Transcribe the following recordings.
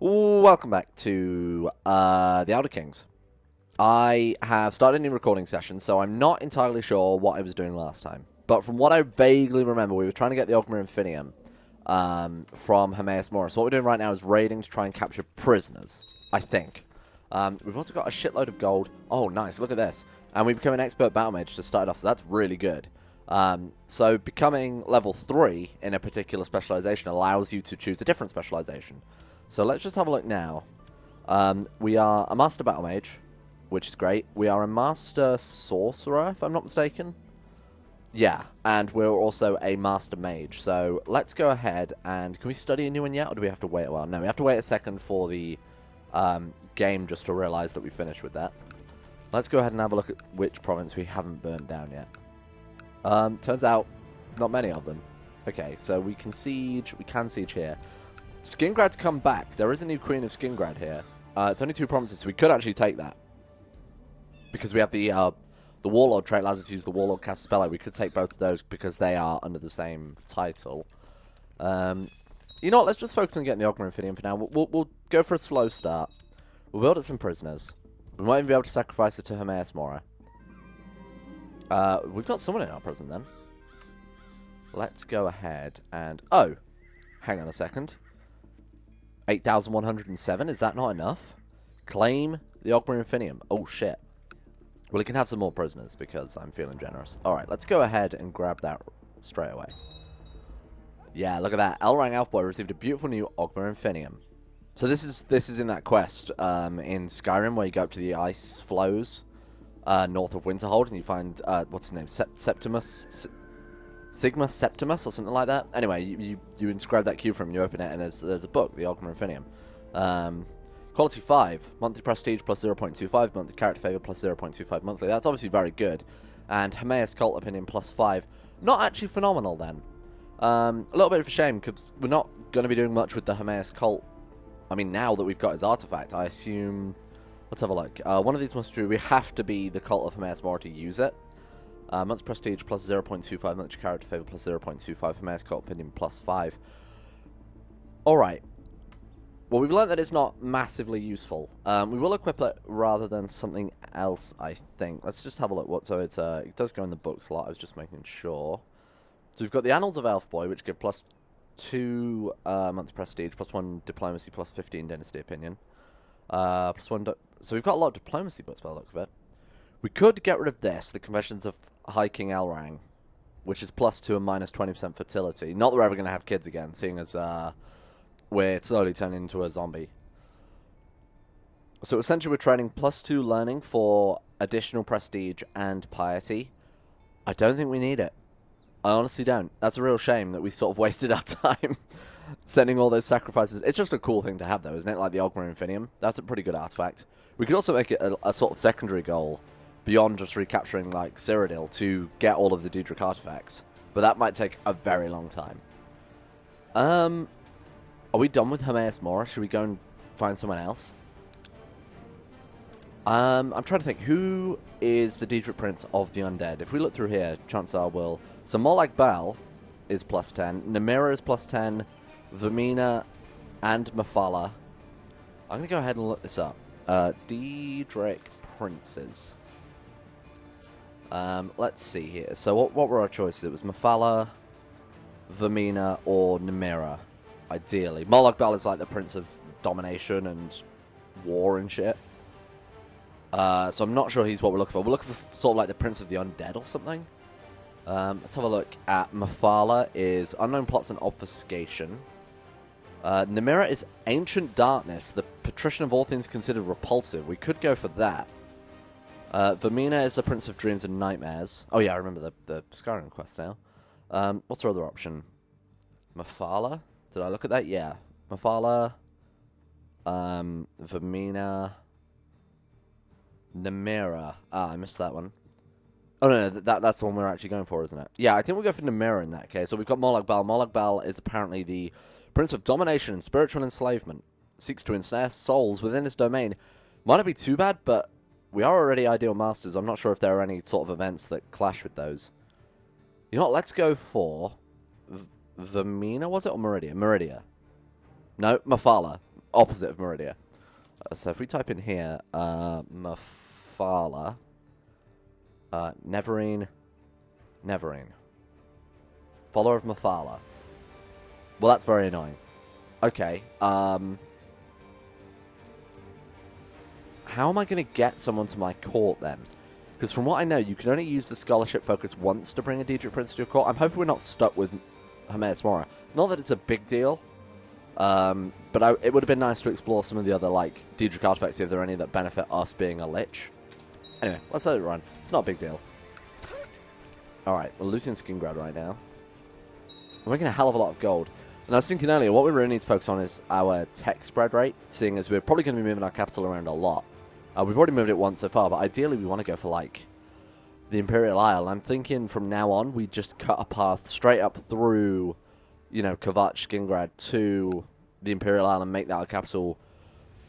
Welcome back to the Elder Kings. I have started a new recording session, so I'm not entirely sure what I was doing last time. But from what I vaguely remember, we were trying to get the Oghma Infinium from Hermaeus Morris. What we're doing right now is raiding to try and capture prisoners, I think. We've also got a shitload of gold. Oh, nice. Look at this. And we become an expert battle mage to start off, so that's really good. So becoming level 3 in a particular specialization allows you to choose a different specialization. So let's just have a look now. We are a master battle mage, which is great. We are a master sorcerer, if I'm not mistaken. Yeah, and we're also a master mage. So let's go ahead and... Can we study a new one yet, or do we have to wait a while? No, we have to wait a second for the game just to realize that we finished with that. Let's go ahead and have a look at which province we haven't burnt down yet. Turns out, not many of them. Okay, so we can siege here. Skingrad's come back. There is a new Queen of Skingrad here. It's only 2 provinces, so we could actually take that. Because we have the Warlord trait allows us to use the Warlord cast spell. We could take both of those because they are under the same title. You know what? Let's just focus on getting the Oghma Infinium for now. We'll go for a slow start. We'll build up some prisoners. We might even be able to sacrifice it to Hermaeus Morris. We've got someone in our prison then. Let's go ahead and... Oh! Hang on a second. 8,107, is that not enough? Claim the Oghma Infinium. Oh, shit. Well, he can have some more prisoners, because I'm feeling generous. Alright, let's go ahead and grab that straight away. Yeah, look at that. Elrang Elfboy received a beautiful new Oghma Infinium. So this is in that quest in Skyrim, where you go up to the ice flows north of Winterhold, and you find, what's his name? Sigma Septimus or something like that. Anyway, you inscribe that cube from him, you open it, and there's a book, the Oghma Infinium. Quality 5, monthly prestige plus 0.25, monthly character favor plus 0.25 monthly. That's obviously very good. And Hermaeus Cult Opinion plus 5. Not actually phenomenal then. A little bit of a shame, because we're not going to be doing much with the Hermaeus Cult. I mean, now that we've got his artifact, I assume... Let's have a look. One of these must be true. We have to be the Cult of Hermaeus Morris to use it. Month's prestige plus 0.25, monthly character favor plus 0.25, Hermaeus Cult Opinion plus 5. Alright. Well, we've learned that it's not massively useful. We will equip it rather than something else, I think. Let's just have a look. So it does go in the book slot. I was just making sure. So we've got the Annals of Elfboy, which give plus 2 monthly prestige, plus 1 diplomacy, plus 15 dynasty opinion. Plus 1... So we've got a lot of diplomacy books by the look of it. We could get rid of this, the Confessions of High King Elrang, which is plus 2 and minus 20% fertility. Not that we're ever going to have kids again, seeing as we're slowly turning into a zombie. So essentially we're trading plus 2 learning for additional prestige and piety. I don't think we need it. I honestly don't. That's a real shame that we sort of wasted our time sending all those sacrifices. It's just a cool thing to have, though, isn't it? Like the Oghma Infinium. That's a pretty good artifact. We could also make it a sort of secondary goal beyond just recapturing, like, Cyrodiil to get all of the Daedric artifacts. But that might take a very long time. Are we done with Hermaeus Morris? Should we go and find someone else? I'm trying to think. Who is the Daedric Prince of the Undead? If we look through here, chances are we'll... So Molag Bal is plus 10. Namira is plus 10. Vermina and Mephala. I'm going to go ahead and look this up. Daedric Princes. Let's see here. So what were our choices? It was Mephala, Vermina, or Namira, ideally. Molag Bal is like the Prince of Domination and War and shit. So I'm not sure he's what we're looking for. We're looking for sort of like the Prince of the Undead or something. Let's have a look at Mephala is Unknown Plots and Obfuscation. Namira is Ancient Darkness, the patrician of all things considered repulsive. We could go for that. Vermina is the Prince of Dreams and Nightmares. Oh yeah, I remember the Skyrim quest now. What's our other option? Mephala? Did I look at that? Yeah. Mephala. Vermina. Namira. Ah, I missed that one. Oh, no, that's the one we're actually going for, isn't it? Yeah, I think we'll go for Namira in that case. So we've got Molag Bal. Molag Bal is apparently the Prince of Domination and Spiritual Enslavement. Seeks to ensnare souls within his domain. Might not be too bad, but we are already Ideal Masters. I'm not sure if there are any sort of events that clash with those. You know what? Let's go for... Vermina, was it? Or Meridia? Meridia. No, Mephala. opposite of Meridia. So if we type in here, Mafala, Neverine, follower of Mafala. Well, that's very annoying. Okay, how am I going to get someone to my court then? Because from what I know, you can only use the scholarship focus once to bring a Daedric Prince to your court. I'm hoping we're not stuck with Hermaeus Mora. Not that it's a big deal, but it would have been nice to explore some of the other, like, Daedric artifacts, see if there are any that benefit us being a Lich. Anyway, let's let it run. It's not a big deal. Alright, we're losing Skingrad right now. We're making a hell of a lot of gold. And I was thinking earlier, what we really need to focus on is our tech spread rate, seeing as we're probably going to be moving our capital around a lot. We've already moved it once so far, but ideally we want to go for, like, the Imperial Isle. I'm thinking from now on, we just cut a path straight up through, you know, Kvatch, Skingrad to the Imperial Isle and make that our capital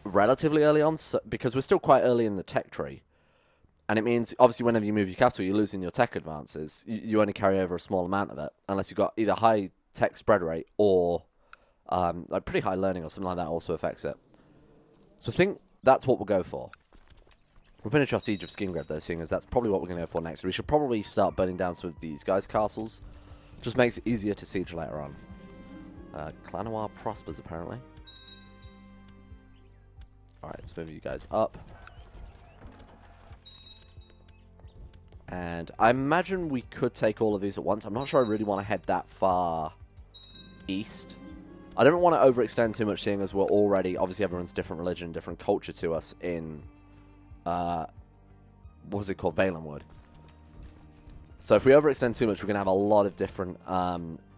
relatively early on, so, because we're still quite early in the tech tree. And it means, obviously, whenever you move your capital, you're losing your tech advances. You only carry over a small amount of it, unless you've got either high tech spread rate or like pretty high learning or something like that also affects it. So I think that's what we'll go for. We'll finish our Siege of Skingrad, though, seeing as that's probably what we're going to go for next. We should probably start burning down some of these guys' castles. Just makes it easier to siege later on. Clanoir prospers, apparently. Alright, let's move you guys up. And I imagine we could take all of these at once. I'm not sure I really want to head that far east. I don't want to overextend too much, seeing as we're already... Obviously, everyone's different religion, different culture to us in... what was it called? Valenwood. So if we overextend too much, we're going to have a lot of different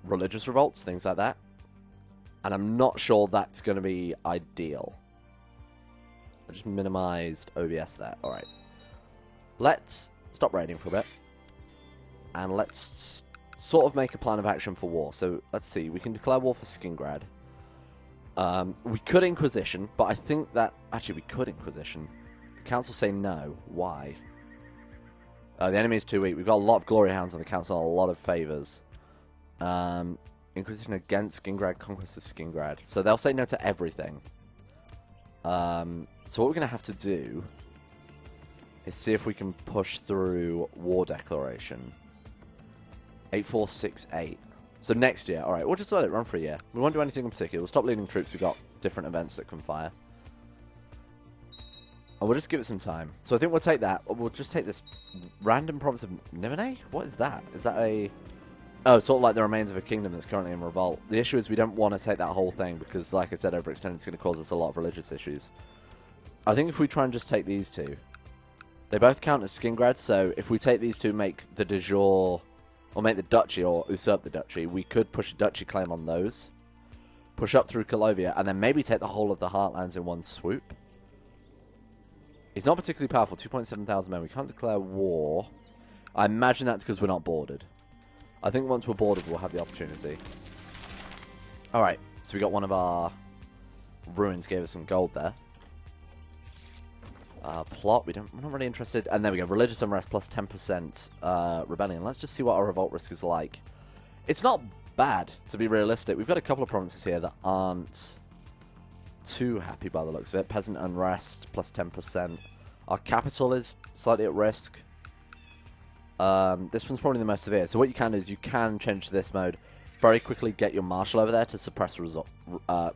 religious revolts, things like that. And I'm not sure that's going to be ideal. I just minimized OBS there. Alright. Let's stop raiding for a bit. And let's sort of make a plan of action for war. So let's see. We can declare war for Skingrad. We could Inquisition, but I think that... Actually, we could Inquisition. The council say no. Why? The enemy is too weak. We've got a lot of glory hounds on the council and a lot of favors. Inquisition against Skingrad, conquest of Skingrad. So they'll say no to everything. So what we're going to have to do is see if we can push through war declaration. 8468. So next year. Alright, we'll just let it run for a year. We won't do anything in particular. We'll stop leading troops. We've got different events that can fire. And we'll just give it some time. So I think we'll take that. We'll just take this random province of Nimine? What is that? Is that a... Oh, sort of like the remains of a kingdom that's currently in revolt. The issue is we don't want to take that whole thing because, like I said, overextending is going to cause us a lot of religious issues. I think if we try and just take these two... They both count as Skingrad, so if we take these two, make the de jure... Or make the duchy, or usurp the duchy, we could push a duchy claim on those. Push up through Calovia, and then maybe take the whole of the Heartlands in one swoop. He's not particularly powerful, 2.7 thousand men. We can't declare war. I imagine that's because we're not bordered. I think once we're bordered, we'll have the opportunity. Alright, so we got one of our ruins, gave us some gold there. Plot, we're not really interested. And there we go, religious unrest plus 10% rebellion. Let's just see what our revolt risk is like. It's not bad, to be realistic. We've got a couple of provinces here that aren't too happy by the looks of it. Peasant unrest plus 10%. Our capital is slightly at risk. This one's probably the most severe. So what you can do is you can change to this mode, very quickly get your marshal over there to suppress results. I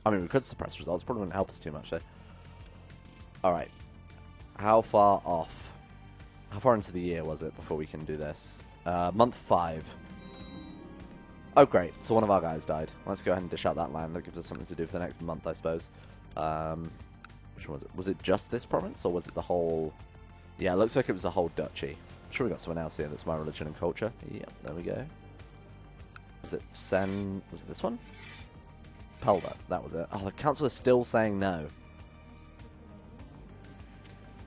mean, we could suppress results. Probably wouldn't help us too much, though. Alright. How far off? How far into the year was it before we can do this? Month 5. Oh, great. So one of our guys died. Let's go ahead and dish out that land. That gives us something to do for the next month, I suppose. Which one was it? Was it just this province, or was it the whole... Yeah, it looks like it was a whole duchy. I'm sure we got someone else here that's my religion and culture. Yep, there we go. Was it Sen... Was it this one? Pelda. That was it. Oh, the council is still saying no.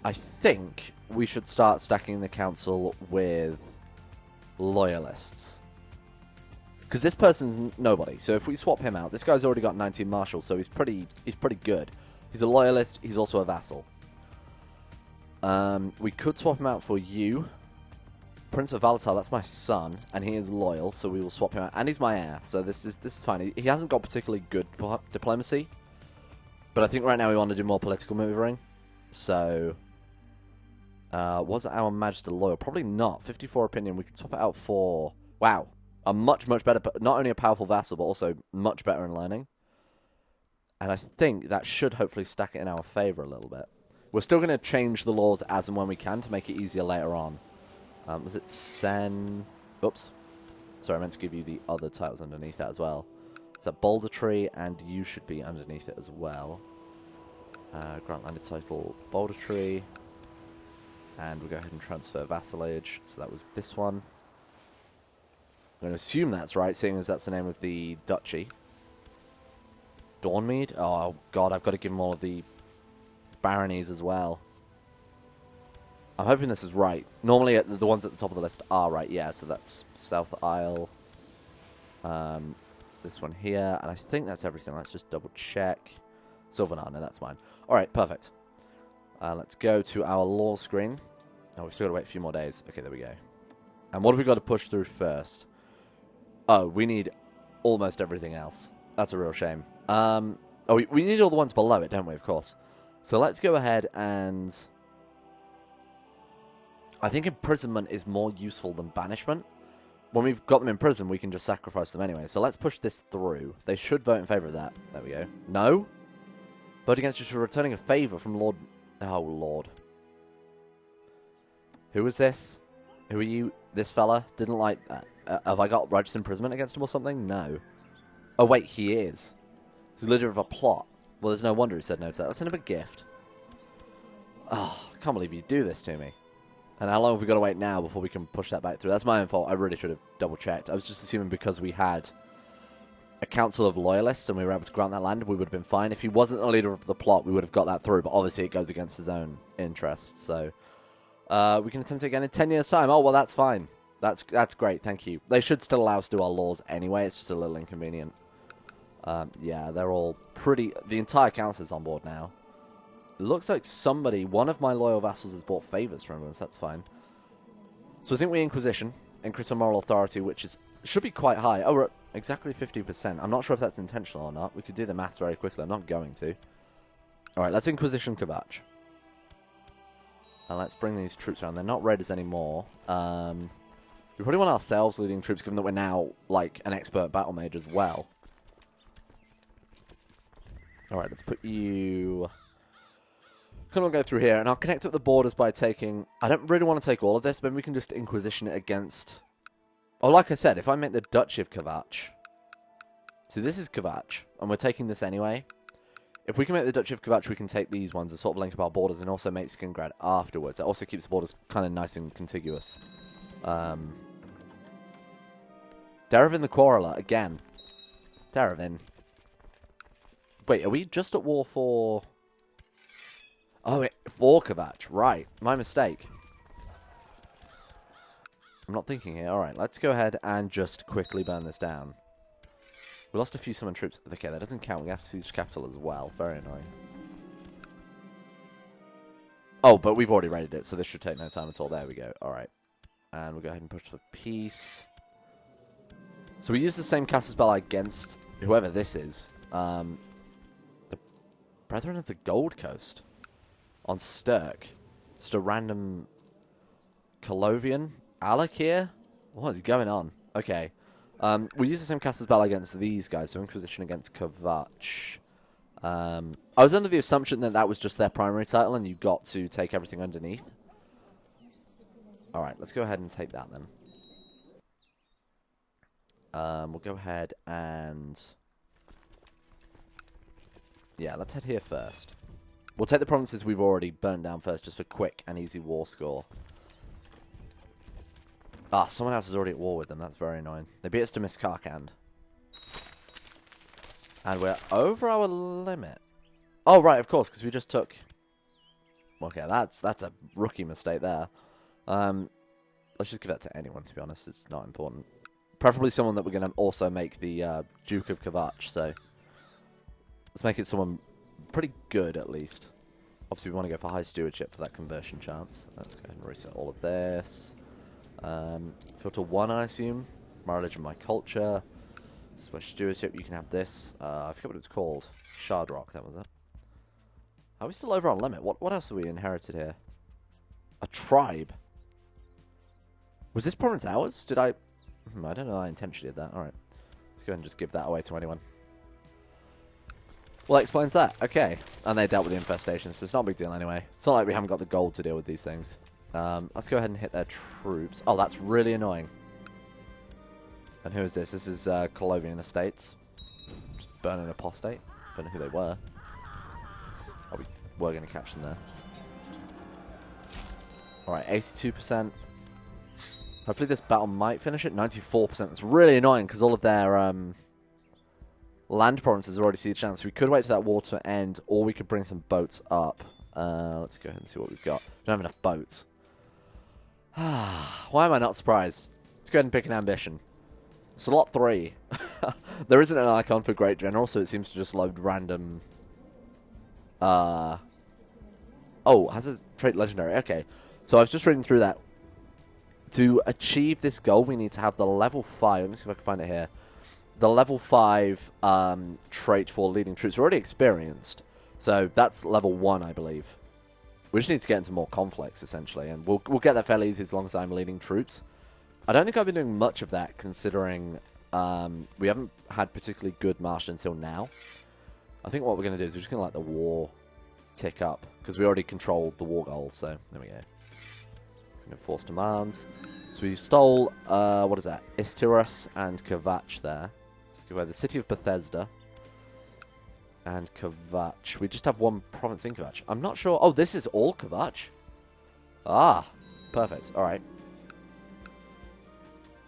I think we should start stacking the council with loyalists. Because this person's nobody. So if we swap him out, this guy's already got 19 marshals, so he's pretty good. He's a loyalist, he's also a vassal. We could swap him out for you. Prince of Valatar, that's my son, and he is loyal, so we will swap him out. And he's my heir, so this is fine. He hasn't got particularly good diplomacy, but I think right now we want to do more political maneuvering. So, was our Magister loyal? Probably not. 54 opinion. We can swap it out for, wow, a much better, not only a powerful vassal, but also much better in learning. And I think that should hopefully stack it in our favor a little bit. We're still going to change the laws as and when we can to make it easier later on. Was it Sen? Oops. Sorry, I meant to give you the other titles underneath that as well. It's a Boulder Tree, and you should be underneath it as well. Grant landed title Boulder Tree. And we'll go ahead and transfer vassalage. So that was this one. I'm going to assume that's right, seeing as that's the name of the duchy. Dawnmead? Oh, God, I've got to give him all of the baronies as well. I'm hoping this is right. Normally, the ones at the top of the list are right. Yeah, so that's South Isle. This one here. And I think that's everything. Let's just double check. Sylvanar, no, that's mine. All right, perfect. Let's go to our law screen. Oh, we've still got to wait a few more days. Okay, there we go. And what have we got to push through first? Oh, we need almost everything else. That's a real shame. Oh, we need all the ones below it, don't we? Of course. So let's go ahead and... I think imprisonment is more useful than banishment. When we've got them in prison, we can just sacrifice them anyway. So let's push this through. They should vote in favor of that. There we go. No? Vote against you for returning a favor from Lord... Oh, Lord. Who is this? Who are you? This fella? Didn't like that. Have I got righteous imprisonment against him or something? No. Oh, wait, he is. He's the leader of a plot. Well, there's no wonder he said no to that. Let's send him a gift. Oh, I can't believe you do this to me. And how long have we got to wait now before we can push that back through? That's my own fault. I really should have double-checked. I was just assuming because we had a council of loyalists and we were able to grant that land, we would have been fine. If he wasn't the leader of the plot, we would have got that through. But obviously it goes against his own interests. So we can attempt it again in 10 years' time. Oh, well, that's fine. That's great. Thank you. They should still allow us to do our laws anyway. It's just a little inconvenient. Yeah, they're all pretty... The entire council's on board now. It looks like somebody, one of my loyal vassals, has bought favors from us. That's fine. So I think we Inquisition, increase our moral authority, which should be quite high. Oh, we're at exactly 50%. I'm not sure if that's intentional or not. We could do the math very quickly. I'm not going to. All right, let's Inquisition Kavach. And let's bring these troops around. They're not raiders anymore. We probably want ourselves leading troops, given that we're now, like, an expert battle mage as well. All right, let's put you... Come on, go through here, and I'll connect up the borders by taking... I don't really want to take all of this, but we can just Inquisition it against... Oh, like I said, if I make the Duchy of Kavach... See, this is Kavach, and we're taking this anyway. If we can make the Duchy of Kavach, we can take these ones and sort of link up our borders and also make Skingrad afterwards. It also keeps the borders kind of nice and contiguous. Derevin the Quarreler, again. Derevin. Wait, are we just at war for... Oh, for Kavach. Right. My mistake. I'm not thinking here. Alright, let's go ahead and just quickly burn this down. We lost a few summon troops. Okay, that doesn't count. We have to siege capital as well. Very annoying. Oh, but we've already raided it, so this should take no time at all. There we go. Alright. And we'll go ahead and push for peace. So we use the same cast spell against whoever this is. The Brethren of the Gold Coast. On Stirk. Just a random Colovian. Alec here? What is going on? Okay. We use the same cast spell against these guys, so Inquisition against Kavach. I was under the assumption that that was just their primary title and you got to take everything underneath. Alright, let's go ahead and take that then. We'll go ahead and... Yeah, let's head here first. We'll take the provinces we've already burned down first, just for quick and easy war score. Ah, someone else is already at war with them. That's very annoying. They beat us to Miss Karkand. And we're over our limit. Oh, right, of course, because we just took... Okay, that's a rookie mistake there. Let's just give that to anyone, to be honest. It's not important. Preferably someone that we're going to also make the Duke of Kavach, so... Let's make it someone pretty good, at least. Obviously, we want to go for high stewardship for that conversion chance. Let's go ahead and reset all of this. Filter 1, I assume. My religion, my culture. Switch stewardship, you can have this. I forget what it was called. Shard Rock, that was it. Are we still over on limit? What else have we inherited here? A tribe. Was this province ours? Did I... I don't know, I intentionally did that. Alright. Let's go ahead and just give that away to anyone. Well, that explains that. Okay. And they dealt with the infestations, so it's not a big deal anyway. It's not like we haven't got the gold to deal with these things. Let's go ahead and hit their troops. Oh, that's really annoying. And who is this? This is Colovian Estates. Just burning apostate. Don't know who they were. Oh, we were going to catch them there. Alright, 82%. Hopefully this battle might finish at 94%. That's really annoying because all of their land provinces already see a chance. We could wait till that war to end, or we could bring some boats up. Let's go ahead and see what we've got. We don't have enough boats. Why am I not surprised? Let's go ahead and pick an ambition. Slot 3. There isn't an icon for Great General, so it seems to just load random... Oh, has a trait legendary. Okay. So I was just reading through that. To achieve this goal, we need to have the level 5. Let me see if I can find it here. The level 5 trait for leading troops. We're already experienced. So that's level 1, I believe. We just need to get into more conflicts, essentially. And we'll get that fairly easy as long as I'm leading troops. I don't think I've been doing much of that, considering we haven't had particularly good march until now. I think what we're going to do is we're just going to let the war tick up. Because we already controlled the war goals, so there we go. Enforce demands. So we stole, what is that? Istirus and Kavach there. Let's go the city of Bethesda. And Kavach. We just have one province in Kavach. I'm not sure. Oh, this is all Kavach? Ah, perfect. Alright.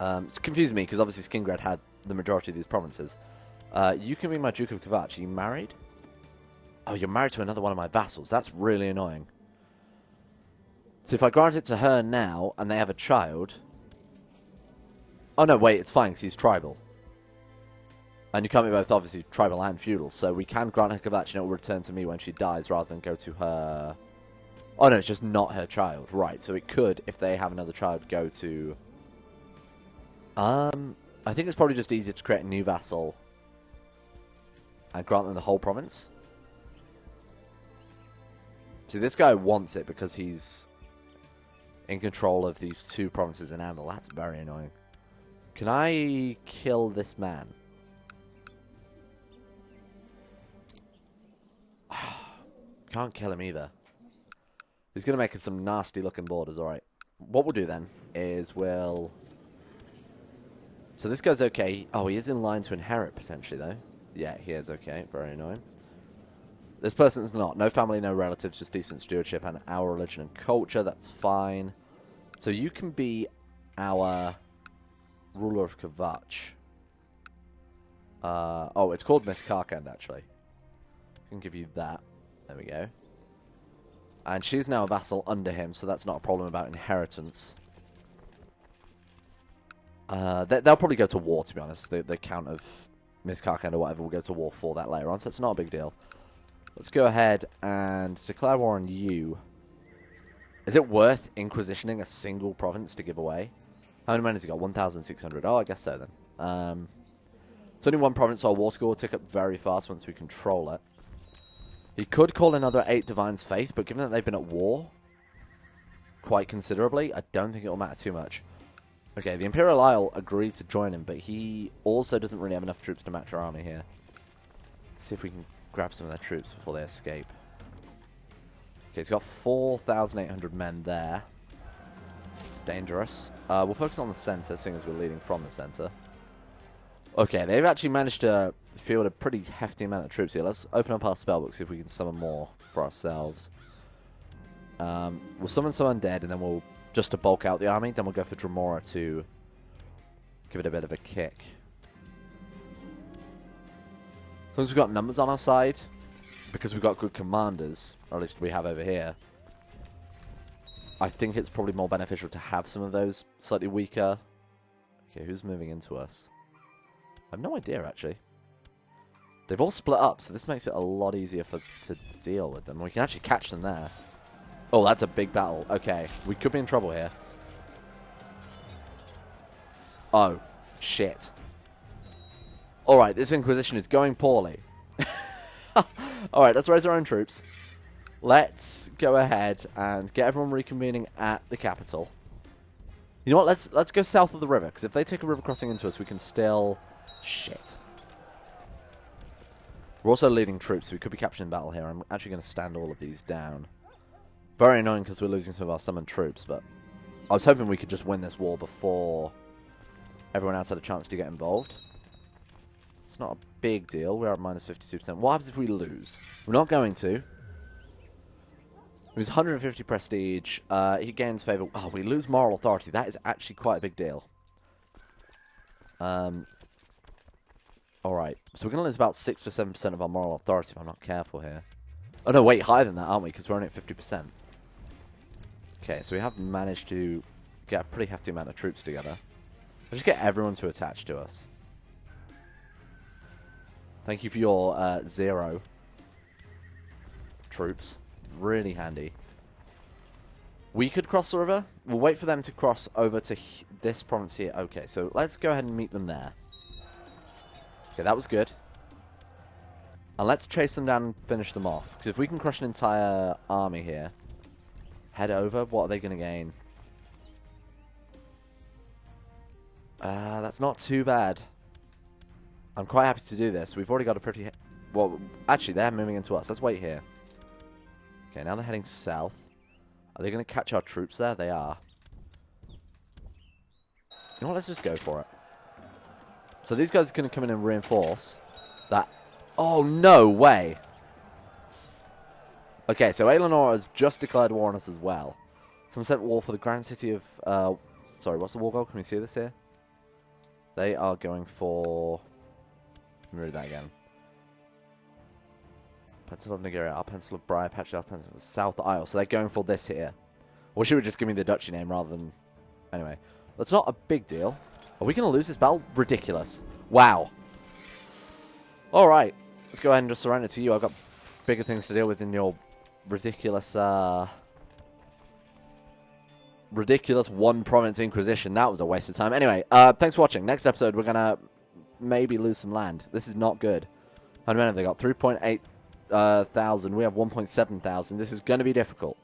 It's confusing me, because obviously Skingrad had the majority of these provinces. You can be my Duke of Kavach. Are you married? Oh, you're married to another one of my vassals. That's really annoying. So if I grant it to her now, and they have a child... Oh, no, wait, it's fine, because he's tribal. And you can't be both, obviously, tribal and feudal, so we can grant her Kavach, and it will return to me when she dies, rather than go to her... Oh, no, it's just not her child. Right, so it could, if they have another child, go to... I think it's probably just easier to create a new vassal and grant them the whole province. See, this guy wants it because he's in control of these two provinces in Amel. That's very annoying. Can I kill this man? Can't kill him either. He's going to make some nasty looking borders. Alright. What we'll do then is we'll... So this guy's okay. Oh, he is in line to inherit potentially though. Yeah, he is okay. Very annoying. This person's not. No family, no relatives, just decent stewardship and our religion and culture. That's fine. So you can be our ruler of Kavach. Oh, it's called Miss Karkand, actually. I can give you that. There we go. And she's now a vassal under him, so that's not a problem about inheritance. They'll probably go to war, to be honest. The Count of Miss Karkand or whatever will go to war for that later on, so it's not a big deal. Let's go ahead and declare war on you. Is it worth inquisitioning a single province to give away? How many men has he got? 1,600. Oh, I guess so then. It's only one province, so our war score will tick up very fast once we control it. He could call another 8 Divines Faith, but given that they've been at war quite considerably, I don't think it will matter too much. Okay, the Imperial Isle agreed to join him, but he also doesn't really have enough troops to match our army here. Let's see if we can grab some of their troops before they escape. Okay, he's got 4,800 men there. Dangerous. We'll focus on the center, seeing as we're leading from the center. Okay, they've actually managed to field a pretty hefty amount of troops here. Let's open up our spellbook, see if we can summon more for ourselves. We'll summon some undead, and then we'll, just to bulk out the army, then we'll go for Dremora to give it a bit of a kick. As long as we've got numbers on our side, because we've got good commanders, or at least we have over here, I think it's probably more beneficial to have some of those slightly weaker... Okay, who's moving into us? I have no idea, actually. They've all split up, so this makes it a lot easier to deal with them. We can actually catch them there. Oh, that's a big battle. Okay, we could be in trouble here. Oh, shit. Alright, this Inquisition is going poorly. Alright, let's raise our own troops. Let's go ahead and get everyone reconvening at the capital. You know what, let's go south of the river, because if they take a river crossing into us, we can still... Shit. We're also leading troops, so we could be captured in battle here. I'm actually going to stand all of these down. Very annoying because we're losing some of our summoned troops, but I was hoping we could just win this war before everyone else had a chance to get involved. It's not a big deal. We're at minus 52%. What happens if we lose? We're not going to. We lose 150 prestige. He gains favor. Oh, we lose moral authority. That is actually quite a big deal. Alright. So we're going to lose about 6 to 7% of our moral authority if I'm not careful here. Oh, no, wait. Higher than that, aren't we? Because we're only at 50%. Okay, so we have managed to get a pretty hefty amount of troops together. Let's just get everyone to attach to us. Thank you for your 0 troops. Really handy. We could cross the river. We'll wait for them to cross over to this province here. Okay, so let's go ahead and meet them there. Okay, that was good. And let's chase them down and finish them off. Because if we can crush an entire army here, head over, what are they going to gain? That's not too bad. I'm quite happy to do this. We've already got a pretty... Well, actually, they're moving into us. Let's wait here. Okay, now they're heading south. Are they going to catch our troops there? They are. You know what? Let's just go for it. So these guys are going to come in and reinforce that. Oh, no way. Okay, so Aelinor has just declared war on us as well. Someone sent war for the Grand City of... sorry, what's the war goal? Can we see this here? They are going for... Let me read that again. Pencil of Nigeria, our Pencil of Briar, Patch of Pencil of South Isle. So they're going for this here. Or she would just give me the duchy name rather than... Anyway, that's not a big deal. Are we going to lose this battle? Ridiculous. Wow. Alright. Let's go ahead and just surrender to you. I've got bigger things to deal with than your ridiculous... ridiculous one-province Inquisition. That was a waste of time. Anyway, thanks for watching. Next episode, we're going to maybe lose some land. This is not good. How many men have they got? 3.8 thousand. We have 1.7 thousand. This is going to be difficult.